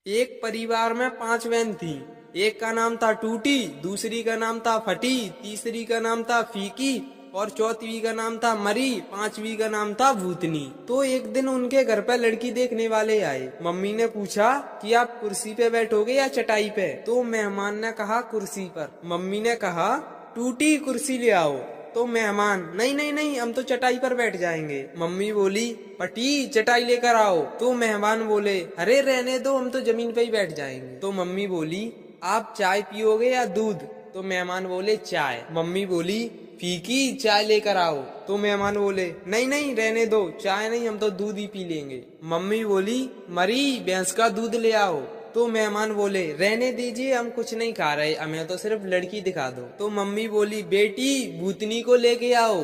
एक परिवार में 5 बहन थी। एक का नाम था टूटी, दूसरी का नाम था फटी, तीसरी का नाम था फीकी और चौथी का नाम था मरी, पांचवी का नाम था भूतनी। तो एक दिन उनके घर पे लड़की देखने वाले आए। मम्मी ने पूछा कि आप कुर्सी पे बैठोगे या चटाई पे? तो मेहमान ने कहा कुर्सी पर। मम्मी ने कहा टूटी कुर्सी ले आओ। तो मेहमान नहीं नहीं नहीं, हम तो चटाई पर बैठ जाएंगे। मम्मी बोली पटी चटाई लेकर आओ। तो मेहमान बोले अरे रहने दो, हम तो जमीन पे ही बैठ जाएंगे। तो मम्मी बोली आप चाय पियोगे या दूध? तो मेहमान बोले चाय। मम्मी बोली फीकी चाय लेकर आओ। तो मेहमान बोले नहीं नहीं रहने दो, चाय नहीं, हम तो दूध ही पी लेंगे। मम्मी बोली मरी भैंस का दूध ले आओ। तो मेहमान बोले रहने दीजिए, हम कुछ नहीं खा रहे, हमें तो सिर्फ लड़की दिखा दो। तो मम्मी बोली बेटी भूतनी को लेके आओ।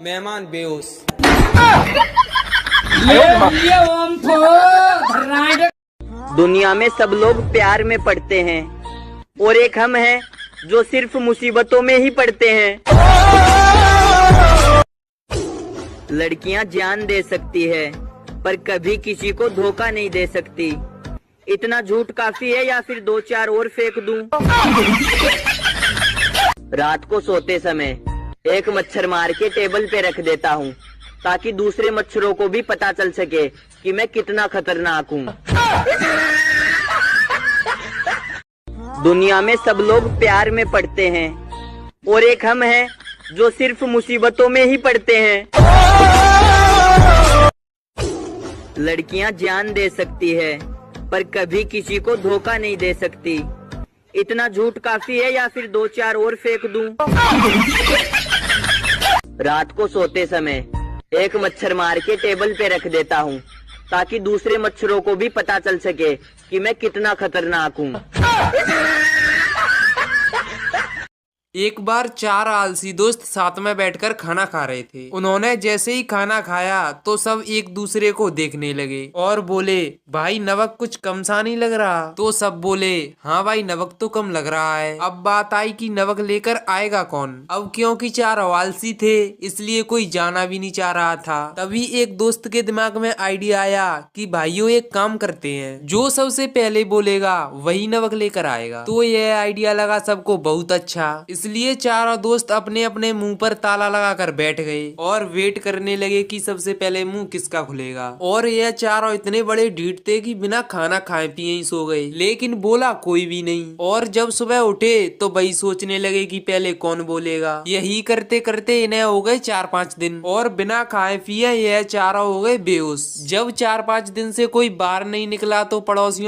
मेहमान बेहोश। दुनिया में सब लोग प्यार में पड़ते हैं और एक हम हैं जो सिर्फ मुसीबतों में ही पड़ते हैं। लड़कियां जान दे सकती है पर कभी किसी को धोखा नहीं दे सकती। इतना झूठ काफी है या फिर 2-4 और फेंक दूं? रात को सोते समय एक मच्छर मार के टेबल पे रख देता हूँ ताकि दूसरे मच्छरों को भी पता चल सके कि मैं कितना खतरनाक हूँ। दुनिया में सब लोग प्यार में पड़ते हैं और एक हम हैं जो सिर्फ मुसीबतों में ही पड़ते हैं। लड़कियां जान दे सकती है पर कभी किसी को धोखा नहीं दे सकती। इतना झूठ काफी है या फिर 2-4 और फेंक दूं? रात को सोते समय एक मच्छर मार के टेबल पे रख देता हूँ ताकि दूसरे मच्छरों को भी पता चल सके कि मैं कितना खतरनाक हूँ। एक बार 4 आलसी दोस्त साथ में बैठकर खाना खा रहे थे। उन्होंने जैसे ही खाना खाया तो सब एक दूसरे को देखने लगे और बोले भाई नमक कुछ कम सा नहीं लग रहा? तो सब बोले हाँ भाई नमक तो कम लग रहा है। अब बात आई कि नमक लेकर आएगा कौन? अब क्योंकि 4 आलसी थे इसलिए कोई जाना भी नहीं चाह रहा था। तभी एक दोस्त के दिमाग में आइडिया आया कि भाइयों एक काम करते हैं, जो सबसे पहले बोलेगा वही नमक लेकर आएगा। तो यह आइडिया लगा सबको बहुत अच्छा। इसलिए चारों दोस्त अपने अपने मुंह पर ताला लगाकर बैठ गए और वेट करने लगे कि सबसे पहले मुंह किसका खुलेगा। और यह चारों इतने बड़े ढीठ थे कि बिना खाना खाए पिए ही सो गए, लेकिन बोला कोई भी नहीं। और जब सुबह उठे तो वही सोचने लगे कि पहले कौन बोलेगा। यही करते करते इन्हें हो गए 4-5 दिन और बिना खाए पिए यह चारों हो गए बेहोश। जब 4-5 दिन से कोई बाहर नहीं निकला तो पड़ोसियों